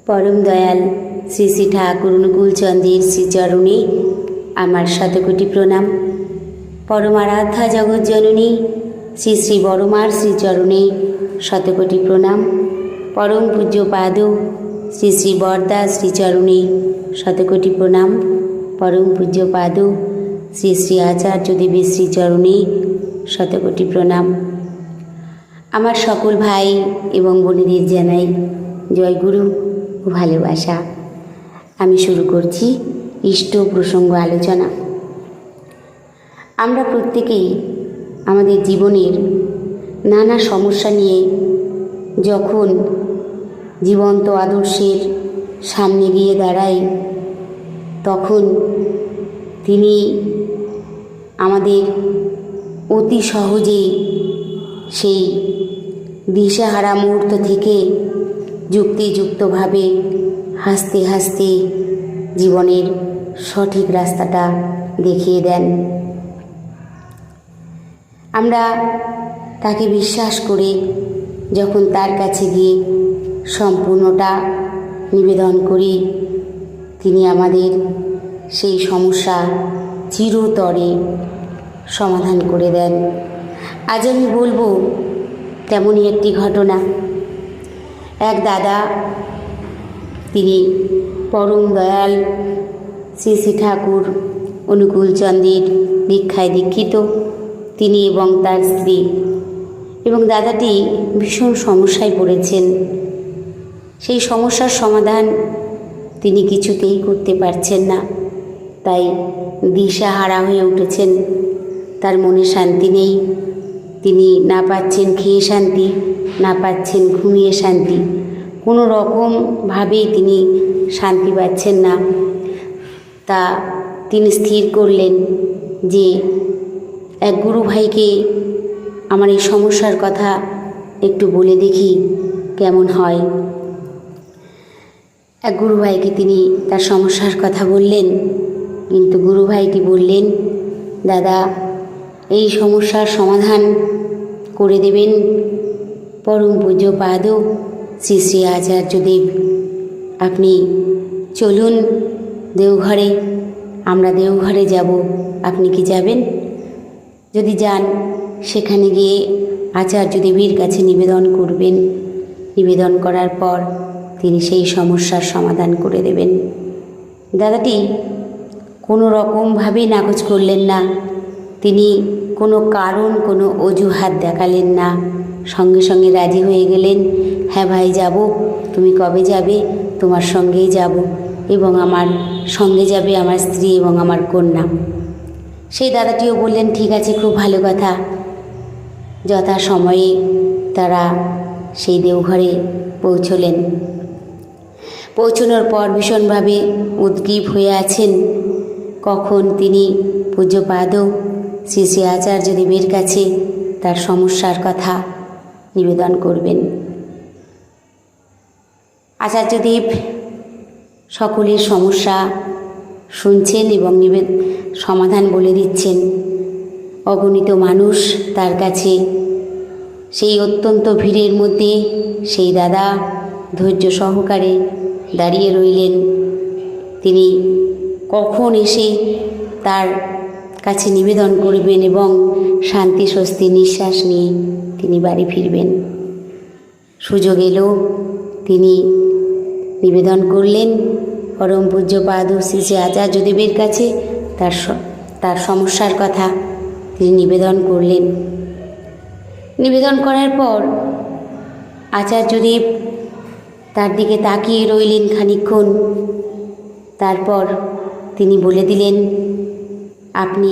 পরম দয়াল শ্রী শ্রী ঠাকুর অনুকূলচন্দ্রের শ্রীচরণে আমার শতকোটি প্রণাম। পরমারাধ্যা জগৎজননী শ্রী শ্রী বড়মার শ্রীচরণে শতকোটি প্রণাম। পরম পূজ্য পাদ শ্রী শ্রী বরদা শ্রীচরণে শতকোটি প্রণাম। পরম পূজ্য পাদ শ্রী শ্রী আচার্য দেবের শ্রীচরণে শতকোটি প্রণাম। আমার সকল ভাই এবং বোনেদের জানাই জয়গুরু ও ভালোবাসা। আমি শুরু করছি ইষ্ট প্রসঙ্গ আলোচনা। আমরা প্রত্যেকেই আমাদের জীবনের নানা সমস্যা নিয়ে যখন জীবন্ত আদর্শের সামনে গিয়ে দাঁড়াই, তখন তিনি আমাদের অতি সহজেই সেই দিশাহারা মুহূর্ত থেকে যুক্তিযুক্তভাবে হাসতে হাসতে জীবনের সঠিক রাস্তাটা দেখিয়ে দেন। আমরা তাকে বিশ্বাস করে যখন তার কাছে গিয়ে সম্পূর্ণটা নিবেদন করি, তিনি আমাদের সেই সমস্যা চিরতরে সমাধান করে দেন। আজ আমি বলবো তেমনই একটি ঘটনা। এক দাদা, তিনি পরম দয়াল শ্রী শ্রী ঠাকুর অনুকূলচন্দ্রের দীক্ষায় দীক্ষিত, তিনি এবং তার স্ত্রী। এবং দাদাটি ভীষণ সমস্যায় পড়েছেন। সেই সমস্যার সমাধান তিনি কিছুতেই করতে পারছেন না, তাই দিশাহারা হয়ে উঠেছেন। তার মনে শান্তি নেই, তিনি না পাচ্ছেন খেয়ে শান্তি, না পাচ্ছেন ঘুমিয়ে শান্তি, কোনো রকমভাবেই তিনি শান্তি পাচ্ছেন না। তা তিনি স্থির করলেন যে এক গুরু ভাইকে আমার এই সমস্যার কথা একটু বলে দেখি কেমন হয়। এক গুরু ভাইকে তিনি তার সমস্যার কথা বললেন, কিন্তু গুরু ভাইটি বললেন, দাদা, এই সমস্যার সমাধান করে দেবেন পরম পূজ্য পাদ শ্রী শ্রী আচার্যদেব। আপনি চলুন দেওঘরে, আমরা দেওঘরে যাব, আপনি কি যাবেন? যদি যান, সেখানে গিয়ে আচার্যদেবের কাছে নিবেদন করবেন। নিবেদন করার পর তিনি সেই সমস্যার সমাধান করে দেবেন। দাদাটি কোনো রকমভাবেই নাকচ করলেন না, তিনি কোনো কারণ, কোনো অজুহাত দেখালেন না, সঙ্গে সঙ্গে রাজি হয়ে গেলেন। হ্যাঁ ভাই, যাব। তুমি কবে যাবে? তোমার সঙ্গেই যাব, এবং আমার সঙ্গে যাবে আমার স্ত্রী এবং আমার কন্যা। সেই দাদাটিও বললেন, ঠিক আছে, খুব ভালো কথা। যথা সময়ে তারা সেই দেওঘরে পৌঁছলেন। পৌঁছানোর পর ভীষণভাবে উদ্গ্রীব হয়ে আছেন কখন তিনি পূজ্যপাদ শ্রী শ্রী আচার্যদেবের কাছে তার সমস্যার কথা নিবেদন করবেন। আচার্যদেব সকলের সমস্যা শুনছেন এবং সমাধান বলে দিচ্ছেন। অগণিত মানুষ তার কাছে। সেই অত্যন্ত ভিড়ের মধ্যে সেই দাদা ধৈর্য সহকারে দাঁড়িয়ে রইলেন। তিনি কখন এসে তার কাছে নিবেদন করবেন এবং শান্তি স্বস্তি নিঃশ্বাস নিয়ে তিনি বাড়ি ফিরবেন। সুযোগ এলো, তিনি নিবেদন করলেন পরম পূজ্য পাদ শ্রী শ্রী আচার্যদেবের কাছে তার সমস্যার কথা তিনি নিবেদন করলেন। নিবেদন করার পর আচার্যদেব তার দিকে তাকিয়ে রইলেন খানিকক্ষণ। তারপর তিনি বলে দিলেন, আপনি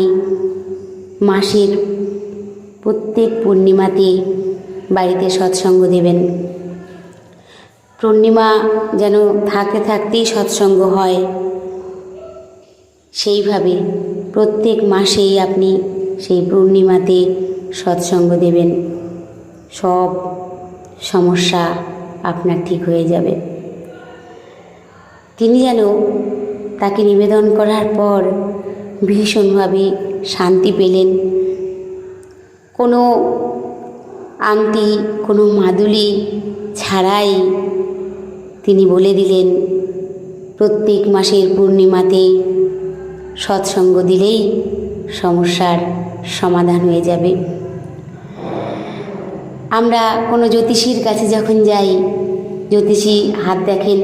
মাসের প্রত্যেক পূর্ণিমাতে বাড়িতে সৎসঙ্গ দেবেন। পূর্ণিমা যেন থাকতে থাকতেই সৎসঙ্গ হয়, সেইভাবে প্রত্যেক মাসেই আপনি সেই পূর্ণিমাতে সৎসঙ্গ দেবেন। সব সমস্যা আপনার ঠিক হয়ে যাবে। তিনি যেন তাকে নিবেদন করার পর ভীষণভাবে শান্তি পেলেন। কোনো আংটি, কোনো মাদুলি ছাড়াই তিনি বলে দিলেন প্রত্যেক মাসের পূর্ণিমাতে সৎসঙ্গ দিলেই সমস্যার সমাধান হয়ে যাবে। আমরা কোনো জ্যোতিষীর কাছে যখন যাই, জ্যোতিষী হাত দেখেন,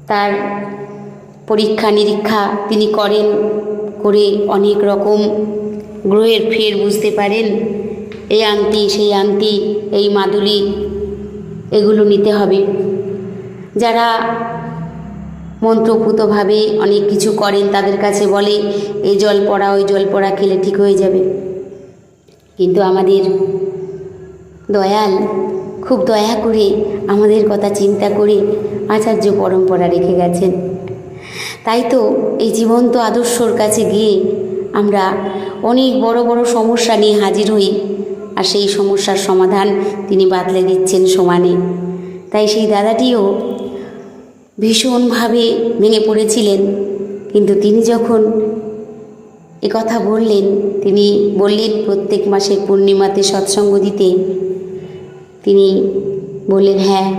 তার পরীক্ষা নিরীক্ষা তিনি করেন, করে অনেক রকম গ্রহের ফের বুঝতে পারেন এই আংটি সেই আংটি, এই মাদুলি এগুলো নিতে হবে। যারা মন্ত্রপুতভাবে অনেক কিছু করেন তাদের কাছে বলে এই জল পড়া ওই জল পড়া খেলে ঠিক হয়ে যাবে। কিন্তু আমাদের দয়াল খুব দয়া করে আমাদের কথা চিন্তা করে আচার্য পরম্পরা রেখে গেছেন। তাই তো এই জীবন্ত আদর্শর কাছে গিয়ে আমরা অনেক বড় বড় সমস্যা নিয়ে হাজির হই, আর সেই সমস্যার সমাধান তিনি বাতলে দিচ্ছেন সমানে। তাই সেই দাদাটিও ভীষণভাবে ভেঙে পড়েছিলেন, কিন্তু তিনি যখন কথা বললেন, তিনি বললেন প্রত্যেক মাসের পূর্ণিমাতে সৎসঙ্গ দিতে, তিনি বললেন হ্যাঁ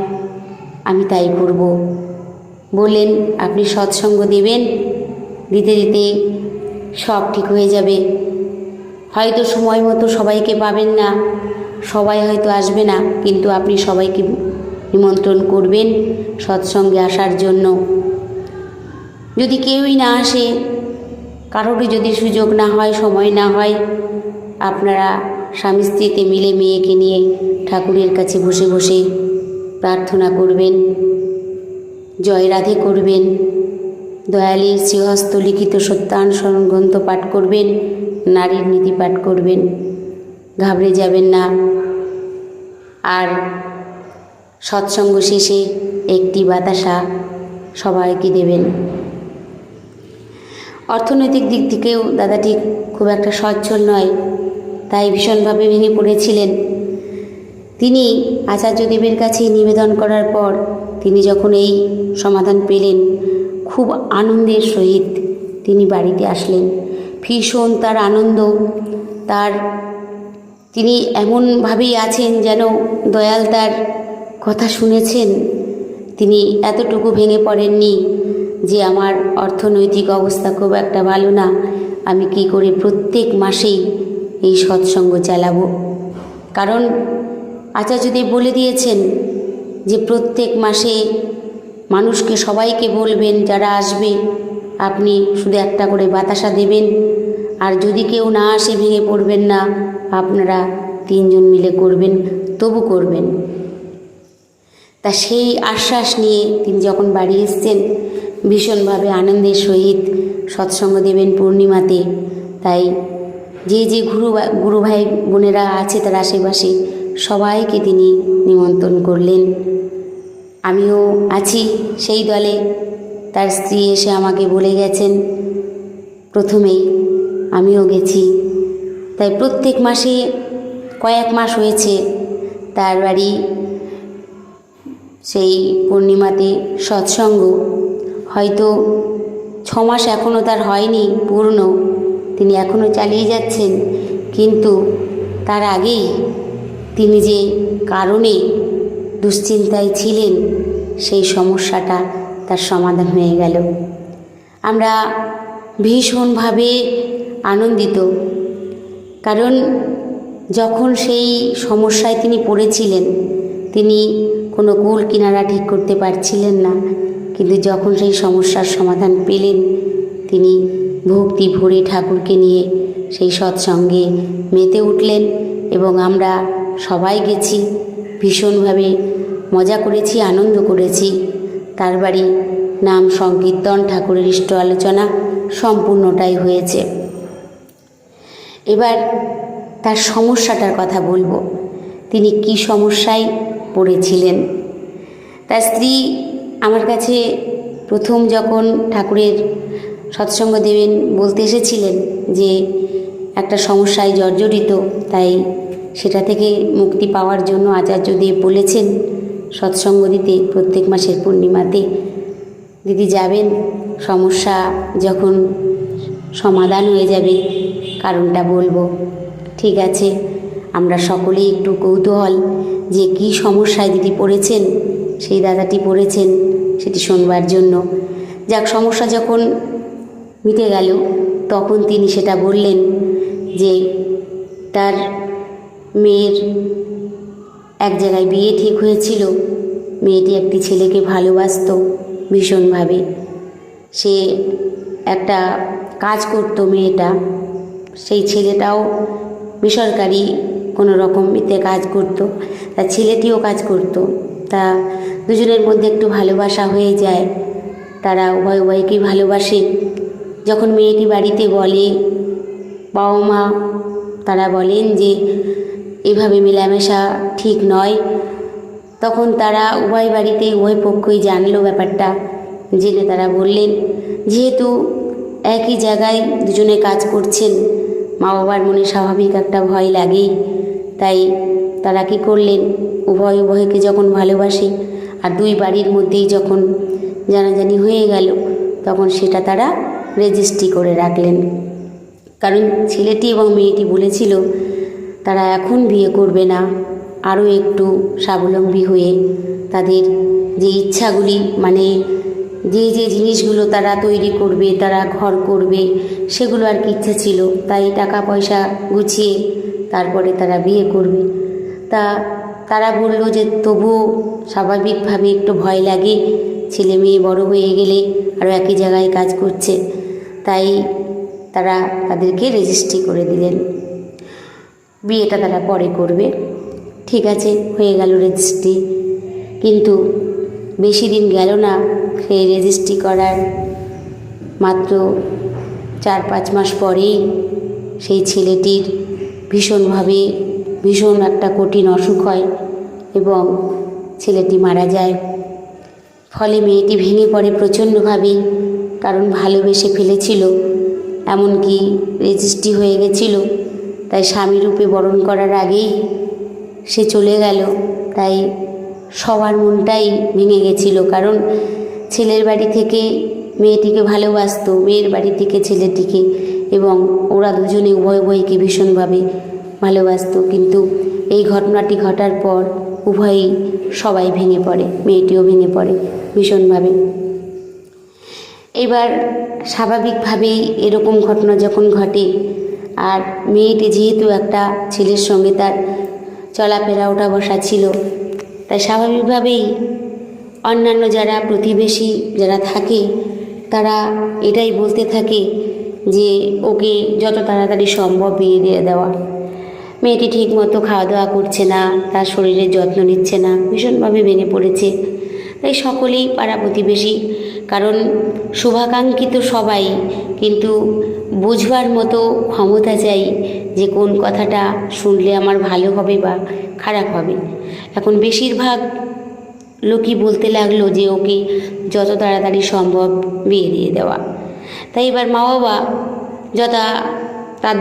আমি তাই করব। বললেন আপনি সৎসঙ্গ দেবেন, দিতে দিতে সব ঠিক হয়ে যাবে। হয়তো সময় মতো সবাইকে পাবেন না, সবাই হয়তো আসবে না, কিন্তু আপনি সবাইকে নিমন্ত্রণ করবেন সৎসঙ্গে আসার জন্য। যদি কেউই না আসে, কারোরই যদি সুযোগ না হয়, সময় না হয়, আপনারা স্বামী স্ত্রীতে মিলে মেয়েকে নিয়ে ঠাকুরের কাছে বসে বসে প্রার্থনা করবেন, জয় রাধে করবেন, দয়ালের শ্রীহস্ত লিখিত সত্যানুসরণ গ্রন্থ পাঠ করবেন, নারীর নীতি পাঠ করবেন, ঘাবড়ে যাবেন না। আর সৎসঙ্গ শেষে একটি বাতাসা সবাইকে দেবেন। অর্থনৈতিক দিক থেকেও দাদাটি খুব একটা সচ্ছল নয়, তাই ভীষণভাবে ভেঙে পড়েছিলেন। তিনি আচার্যদেবের কাছে নিবেদন করার পর তিনি যখন এই সমাধান পেলেন, খুব আনন্দের সহিত তিনি বাড়িতে আসলেন। ভীষণ তার আনন্দ, তিনি এমনভাবেই আছেন যেন দয়াল তার কথা শুনেছেন। তিনি এতটুকু ভেঙে পড়েননি যে আমার অর্থনৈতিক অবস্থা খুব একটা ভালো না, আমি কি করে প্রত্যেক মাসেই এই সৎসঙ্গ চালাবো। কারণ আচার্যদেব বলে দিয়েছেন যে প্রত্যেক মাসে মানুষকে সবাইকে বলবেন যারা আসবে, আপনি শুধু একটা করে বাতাসা দেবেন, আর যদি কেউ না আসে ভেঙে পড়বেন না, আপনারা 3 জন মিলে করবেন, তবু করবেন। তা সেই আশ্বাস নিয়ে তিনি যখন বাড়ি এসছেন, ভীষণভাবে আনন্দের সহিত সৎসঙ্গ দেবেন পূর্ণিমাতে। তাই যে যে গুরু ভাই বোনেরা আছে তার আশেপাশে সবাইকে তিনি নিমন্ত্রণ করলেন। আমিও আছি সেই দলে। তার স্ত্রী এসে আমাকে বলে গেছেন প্রথমেই, আমিও গেছি। তাই প্রত্যেক মাসে কয়েক মাস হয়েছে তার বাড়ি সেই পূর্ণিমাতে সৎসঙ্গ। হয়তো 6 মাস এখনও তার হয়নি পূর্ণ, তিনি এখনও চালিয়ে যাচ্ছেন। কিন্তু তার আগেই তিনি যে কারণে দুশ্চিন্তায় ছিলেন, সেই সমস্যাটা তার সমাধান হয়ে গেল। আমরা ভীষণভাবে আনন্দিত, কারণ যখন সেই সমস্যায় তিনি পড়েছিলেন, তিনি কোনো কুল কিনারা ঠিক করতে পারছিলেন না, কিন্তু যখন সেই সমস্যার সমাধান পেলেন, তিনি ভক্তি ভরে ঠাকুরকে নিয়ে সেই সৎসঙ্গে মেতে উঠলেন। এবং আমরা সবাই গেছি, ভীষণভাবে মজা করেছি, আনন্দ করেছি। তার বাড়ি নাম সংকীর্তন, ঠাকুরের ইষ্ট আলোচনা সম্পূর্ণটাই হয়েছে। এবার তার সমস্যাটার কথা বলবো, তিনি কি সমস্যায় পড়েছিলেন। তার স্ত্রী আমার কাছে প্রথম যখন ঠাকুরের সৎসঙ্গ দেবেন বলতে এসেছিলেন যে একটা সমস্যায় জর্জরিত, তাই সেটা থেকে মুক্তি পাওয়ার জন্য আচার্যদেব বলেছেন সৎসঙ্গ দিতে প্রত্যেক মাসের পূর্ণিমাতে। দিদি যাবেন, সমস্যা যখন সমাধান হয়ে যাবে কারণটা বলবো। ঠিক আছে। আমরা সকলেই একটু কৌতূহল যে কি সমস্যায় দিদি পড়েছেন সেই দাদাটি পড়েছেন সেটি শোনবার জন্য। যাক, সমস্যা যখন মিটে গেল তখন তিনি সেটা বললেন যে তার মেয়ের এক জায়গায় বিয়ে ঠিক হয়েছিল। মেয়েটি একটি ছেলেকে ভালোবাসতো ভীষণভাবে। সে একটা কাজ করত মেয়েটা, সেই ছেলেটাও বেসরকারি কোনো রকমতে কাজ করত, তার ছেলেটিও কাজ করত। তা দুজনের মধ্যে একটু ভালোবাসা হয়ে যায়, তারা উভয় উভয়কেই ভালোবাসে। যখন মেয়েটি বাড়িতে বলে, বাবা মা তারা বলেন যে এভাবে মেলামেশা ঠিক নয়, তখন তারা উভয় বাড়িতে উভয় পক্ষই জানলো ব্যাপারটা। জেনে তারা বললেন, যেহেতু একই জায়গায় দুজনে কাজ করছেন, মা বাবার মনে স্বাভাবিক একটা ভয় লাগেই। তাই তারা কী করলেন, উভয় উভয়কে যখন ভালোবাসে আর দুই বাড়ির মধ্যেই যখন জানাজানি হয়ে গেল, তখন সেটা তারা রেজিস্ট্রি করে রাখলেন। কারণ ছেলেটি এবং মেয়েটি বলেছিল তারা এখন বিয়ে করবে না, আরও একটু স্বাবলম্বী হয়ে তাদের যে ইচ্ছাগুলি, মানে যে যে জিনিসগুলো তারা তৈরি করবে, তারা ঘর করবে, সেগুলো আর কি ইচ্ছা ছিল। তাই টাকা পয়সা গুছিয়ে তারপরে তারা বিয়ে করবে। তারা বলল যে তবুও স্বাভাবিকভাবে একটু ভয় লাগে, ছেলে মেয়ে বড় হয়ে গেলে আরও একই জায়গায় কাজ করছে। তাই তারা তাদেরকে রেজিস্ট্রি করে দিলেন, বিয়েটা তারা পরে করবে। ঠিক আছে, হয়ে গেল রেজিস্ট্রি। কিন্তু বেশি দিন গেল না, সেই রেজিস্ট্রি করার মাত্র 4-5 মাস পরেই সেই ছেলেটির ভীষণ একটা কঠিন অসুখ হয় এবং ছেলেটি মারা যায়। ফলে মেয়েটি ভেঙে পড়ে প্রচণ্ডভাবে, কারণ ভালোবেসে ফেলেছিল, এমনকি রেজিস্ট্রি হয়ে গেছিল। তাই স্বামী রূপে বরণ করার আগেই সে চলে গেল। তাই সবার মনটাই ভেঙে গেছিল, কারণ ছেলের বাড়ি থেকে মেয়েটিকে ভালোবাসতো, মেয়ের বাড়ি থেকে ছেলেটিকে, এবং ওরা দুজনে উভয় উভয়কে ভীষণভাবে ভালোবাসতো। কিন্তু এই ঘটনাটি ঘটার পর উভয়ই সবাই ভেঙে পড়ে, মেয়েটিও ভেঙে পড়ে ভীষণভাবে। এবার স্বাভাবিকভাবেই এরকম ঘটনা যখন ঘটে, আর মেয়েটি যেহেতু একটা ছেলের সঙ্গে তার চলাফেরা ওঠা বসা ছিল, তাই স্বাভাবিকভাবেই অন্যান্য যারা প্রতিবেশী যারা থাকে তারা এটাই বলতে থাকে যে ওকে যত তাড়াতাড়ি সম্ভব বিয়ে দিয়ে দেওয়া। মেয়েটি ঠিকমতো খাওয়া দাওয়া করছে না, তার শরীরের যত্ন নিচ্ছে না, ভীষণভাবে ভেঙে পড়েছে। তাই সকলেই পাড়া প্রতিবেশী, কারণ শুভাকাঙ্ক্ষিত সবাই, কিন্তু বুঝবার মতো ক্ষমতা চাই যে কোন কথাটা শুনলে আমার ভালো হবে বা খারাপ হবে। এখন বেশিরভাগ লোকই বলতে লাগলো যে ওকে যত তাড়াতাড়ি সম্ভব বিয়ে দিয়ে দেওয়া। তাই এবার মা বাবা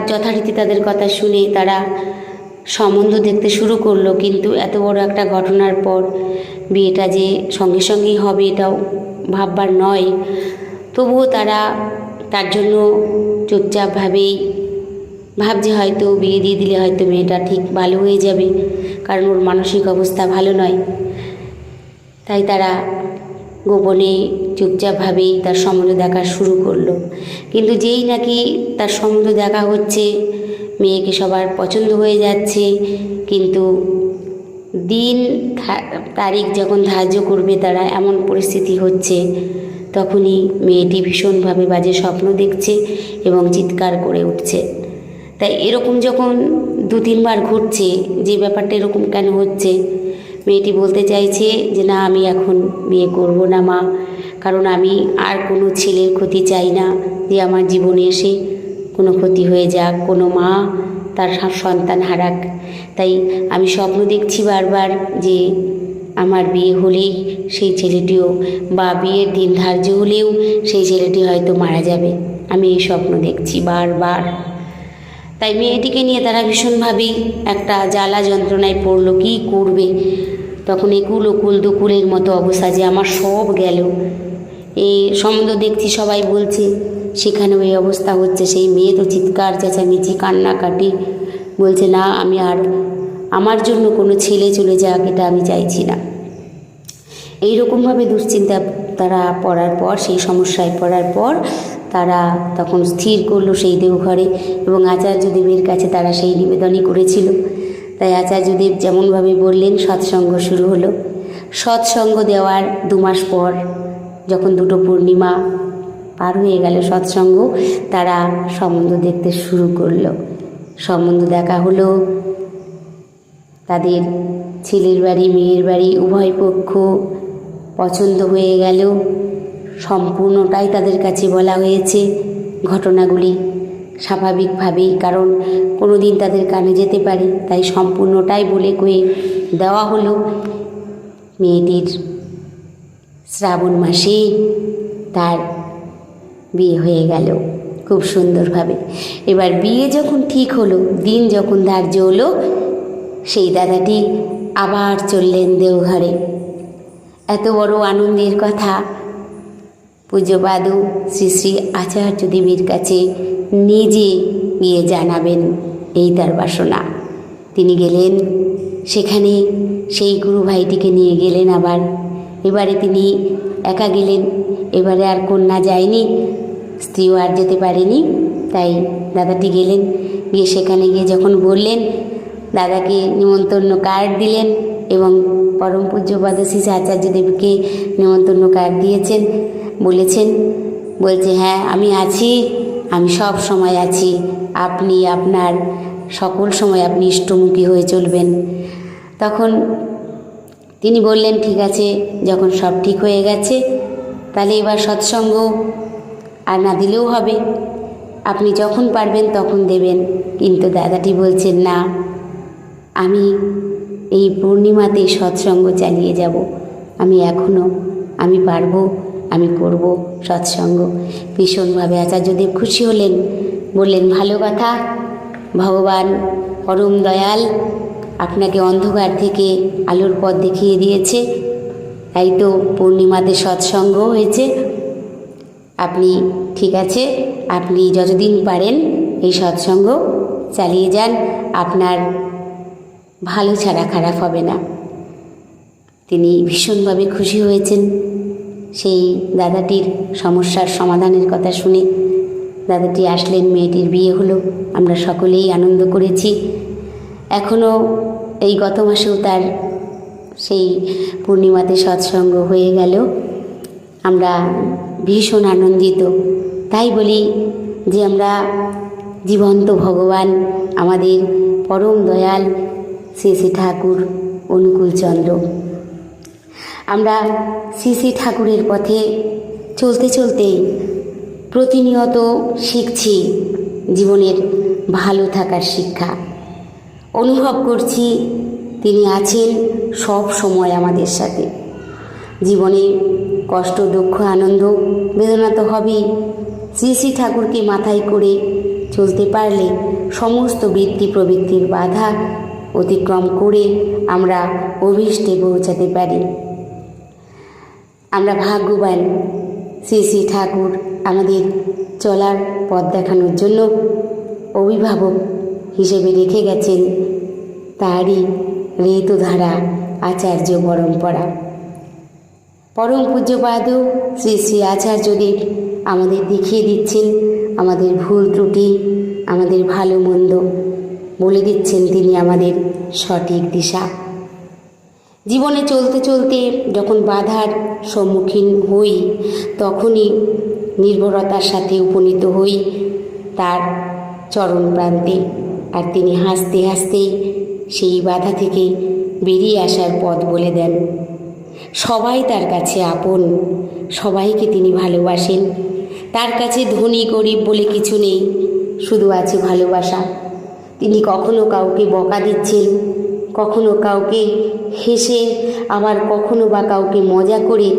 যথারীতি তাদের কথা শুনে তারা সম্বন্ধ দেখতে শুরু করলো। কিন্তু এত বড় একটা ঘটনার পর বিয়েটা যে সঙ্গে সঙ্গেই হবে এটাও ভাববার নয়। তবুও তারা তার জন্য চুপচাপভাবেই ভাবছে হয়তো বিয়ে দিয়ে দিলে হয়তো মেয়েটা ঠিক ভালো হয়ে যাবে, কারণ ওর মানসিক অবস্থা ভালো নয়। তাই তারা গোপনে চুপচাপভাবেই তার সম্বন্ধ দেখা শুরু করলো। কিন্তু যেই নাকি তার সম্বন্ধ দেখা হচ্ছে, মেয়েকে সবার পছন্দ হয়ে যাচ্ছে, কিন্তু দিন তারিখ যখন ধার্য করবে তারা, এমন পরিস্থিতি হচ্ছে, তখনই মেয়েটি ভীষণভাবে বাজে স্বপ্ন দেখছে এবং চিৎকার করে উঠছে। তাই এরকম যখন 2-3 বার ঘটছে, যে ব্যাপারটা এরকম কেন হচ্ছে, মেয়েটি বলতে চাইছে যে না, আমি এখন বিয়ে করব না মা, কারণ আমি আর কোনো ছেলের ক্ষতি চাই না, যে আমার জীবনে এসে কোনো ক্ষতি হয়ে যাক, কোনো মা তার সন্তান হারাক। তাই আমি স্বপ্ন দেখছি বারবার যে আমার বিয়ে হলেই সেই ছেলেটিও, বা বিয়ের দিন ধার্য হলেও সেই ছেলেটি হয়তো মারা যাবে। আমি এই স্বপ্ন দেখছি বারবার। তাই মেয়েটিকে নিয়ে তারা ভীষণভাবেই একটা জ্বালা যন্ত্রণায় পড়লো, কী করবে। তখন একুল ওকুল দুকুলের মতো অবস্থা, যে আমার সব গেল। এই সম্বন্ধ দেখছি সবাই বলছে, সেখানেও এই অবস্থা হচ্ছে। সেই মেয়ে তো চিৎকার চেঁচামেচি কান্নাকাটি, বলছে না, আমি আর আমার জন্য কোনো ছেলে চলে যাক, এটা আমি চাইছি না। এইরকমভাবে দুশ্চিন্তা তারা পড়ার পর, সেই সমস্যায় পড়ার পর তারা তখন স্থির করলো সেই দেওঘরে, এবং আচার্যদেবের কাছে তারা সেই নিবেদনই করেছিল। তাই আচার্যদেব যেমনভাবে বললেন সৎসঙ্গ শুরু হলো। সৎসঙ্গ দেওয়ার 2 মাস পর যখন 2টো পূর্ণিমা পার হয়ে গেল, সৎসঙ্গ তারা সম্বন্ধ দেখতে শুরু করলো। সম্বন্ধ দেখা হলো, তাদের ছেলের বাড়ি মেয়ের বাড়ি উভয় পক্ষ পছন্দ হয়ে গেল। সম্পূর্ণটাই তাদের কাছে বলা হয়েছে ঘটনাগুলি, স্বাভাবিকভাবেই, কারণ কোনো দিন তাদের কানে যেতে পারে, তাই সম্পূর্ণটাই বলে কয়ে দেওয়া হলো। মেয়েটির শ্রাবণ মাসে তার বিয়ে হয়ে গেল খুব সুন্দরভাবে। এবার বিয়ে যখন ঠিক হলো, দিন যখন ধার্য হলো, সেই দাদাটি আবার চললেন দেওঘরে। এত বড় আনন্দের কথা পূজ্যপাদ শ্রী শ্রী আচার্যদেবের কাছে নিজে গিয়ে জানাবেন, এই তার বাসনা। তিনি গেলেন সেখানে, সেই গুরু ভাইটিকে নিয়ে গেলেন আবার। এবারে তিনি একা গেলেন, এবারে আর কন্যা যায়নি, স্ত্রীও আর যেতে পারেনি, তাই দাদাটি গেলেন। গিয়ে সেখানে গিয়ে যখন বললেন, দাদাকে নিমন্ত্রণ কার্ড দিলেন এবং পরম পূজ্যপাদ শ্রী আচার্যদেবকে নিমন্ত্রণ কার্ড দিয়েছেন। বলছে হ্যাঁ আমি আছি, আমি সব সময় আছি, আপনি আপনার সকল সময় আপনি ইষ্টমুখী হয়ে চলবেন। তখন তিনি বললেন ঠিক আছে, যখন সব ঠিক হয়ে গেছে তাহলে এবার সৎসঙ্গ আর না দিলেও হবে, আপনি যখন পারবেন তখন দেবেন। কিন্তু দাদাটি বলছেন না, আমি এই পূর্ণিমাতে সৎসঙ্গ চালিয়ে যাব, আমি পারবো, আমি করব সৎসঙ্গ। ভীষণভাবে আচার্যদেব খুশি হলেন, বললেন ভালো কথা, ভগবান পরম দয়াল আপনাকে অন্ধকার থেকে আলোর পথ দেখিয়ে দিয়েছে, তাই তো পূর্ণিমাতে সৎসঙ্গ হয়েছে। আপনি ঠিক আছে, আপনি যতদিন পারেন এই সৎসঙ্গ চালিয়ে যান, আপনার ভালো ছাড়া খারাপ হবে না। তিনি ভীষণভাবে খুশি হয়েছেন সেই দাদাটির সমস্যার সমাধানের কথা শুনে। দাদাটি আসলেন, মেয়েটির বিয়ে হলো, আমরা সকলেই আনন্দ করেছি। এখনও এই গত মাসেও তার সেই পূর্ণিমাতে সৎসঙ্গ হয়ে গেল, আমরা ভীষণ আনন্দিত। তাই বলি যে আমরা জীবন্ত ভগবান আমাদের পরম দয়াল শ্রী শ্রী ঠাকুর অনুকূলচন্দ্র, আমরা শ্রী শ্রী ঠাকুরের পথে চলতে চলতে প্রতিনিয়ত শিখছি জীবনের ভালো থাকার শিক্ষা। অনুভব করছি তিনি আছেন সব সময় আমাদের সাথে। জীবনে কষ্ট, দুঃখ, আনন্দ, বেদনা তো হবেই। শ্রী শ্রী ঠাকুরকে মাথায় করে চলতে পারলে সমস্ত বৃত্তি প্রবৃত্তির বাধা অতিক্রম করে আমরা অভীষ্টে পৌঁছাতে পারি। আমরা ভাগ্যবান, শ্রী শ্রী ঠাকুর আমাদের চলার পথ দেখানোর জন্য অভিভাবক হিসেবে রেখে গেছেন তারই ঋতুধারা আচার্য পরম্পরা। পরম পূজ্যপাদ শ্রী শ্রী আচার্যদেব আমাদের দেখিয়ে দিচ্ছেন আমাদের ভুল ত্রুটি, আমাদের ভালো মন্দ, বলে দিচ্ছেন তিনি আমাদের সঠিক দিশা। জীবনে চলতে চলতে যখন বাধার সম্মুখীন হই, তখনই নির্ভরতার সাথে উপনীত হই তার চরণ প্রান্তে, আর তিনি হাসতে হাসতেই সেই বাধা থেকে বেরিয়ে আসার পথ বলে দেন। সবাই তার কাছে আপন, সবাইকে তিনি ভালোবাসেন। তার কাছে ধনী গরিব বলে কিছু নেই, শুধু আছে ভালোবাসা। তিনি কখনো কাউকে বকা দিচ্ছেন, কখনো কাউকে হেসে, আবার কখনো বা কাউকে মজা করে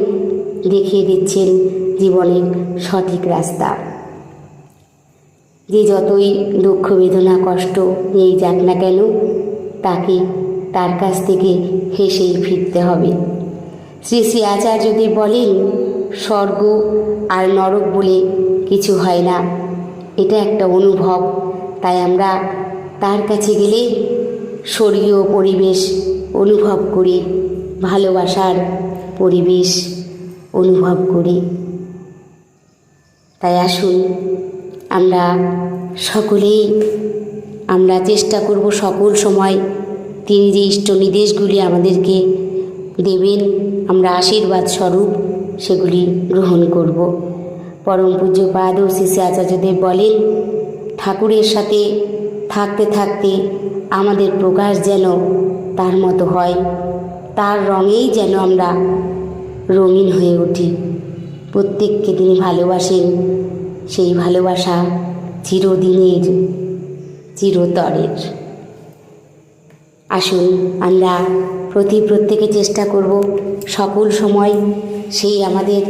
দেখিয়ে দিচ্ছেন জীবনের সঠিক রাস্তা। যে যতই দুঃখ, বেদনা, কষ্ট নিয়েই যাক না কেন, তাকে তার কাছ থেকে হেসেই ফিরতে হবে। শ্রী শ্রী আচার্যদেব বলেন, স্বর্গ আর নরক বলে কিছু হয় না, এটা একটা অনুভব। তাই আমরা তার কাছে গেলে স্বর্গীয় পরিবেশ অনুভব করি, ভালোবাসার পরিবেশ অনুভব করি। তাই আসুন আমরা চেষ্টা করব সকল সময় তিনি যে ইষ্ট নির্দেশগুলি আমাদেরকে দেবেন, আমরা আশীর্বাদ স্বরূপ সেগুলি গ্রহণ করব। পরম পূজ্যপাদ ও শ্রী শ্রী আচার্যদেব বলেন, ঠাকুরের সাথে থাকতে থাকতে আমাদের প্রকাশ যেন তার মতো হয়, তার রঙেই যেন আমরা রঙিন হয়ে উঠি। প্রত্যেককে তিনি ভালোবাসেন, সেই ভালোবাসা চিরদিনের, চিরতরের। আসুন আমরা প্রত্যেকে চেষ্টা করব সকল সময় সেই আমাদের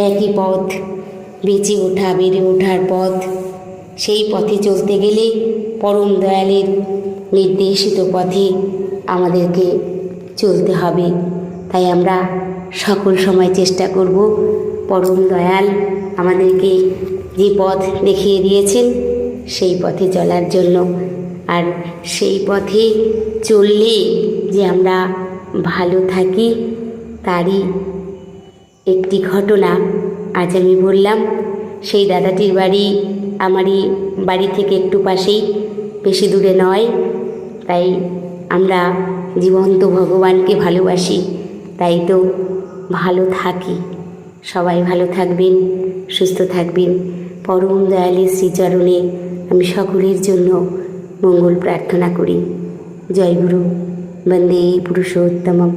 একই পথ, বেঁচে ওঠা, বেড়ে ওঠার পথ, সেই পথে চলতে গেলে পরম দয়ালের নির্দেশিত পথে আমাদেরকে চলতে হবে। তাই আমরা সকল সময় চেষ্টা করব পরম দয়াল আমাদেরকে যে পথ দেখিয়ে দিয়েছেন সেই পথে চলার জন্য। আর সেই পথে চললে যে আমরা ভালো থাকি তারই একটি ঘটনা আজ আমি বললাম। সেই দাদাটির বাড়ি আমারই বাড়ি থেকে একটু পাশেই, বেশি দূরে নয়। তাই আমরা জীবন্ত ভগবানকে ভালোবাসি, তাই তো ভালো থাকি। সবাই ভালো থাকবেন, সুস্থ থাকবেন। পরম দয়ালের শ্রীচরণে আমি সকলের জন্য মঙ্গল প্রার্থনা করি। জয় গুরু, বন্দে পুরুষোত্তমম।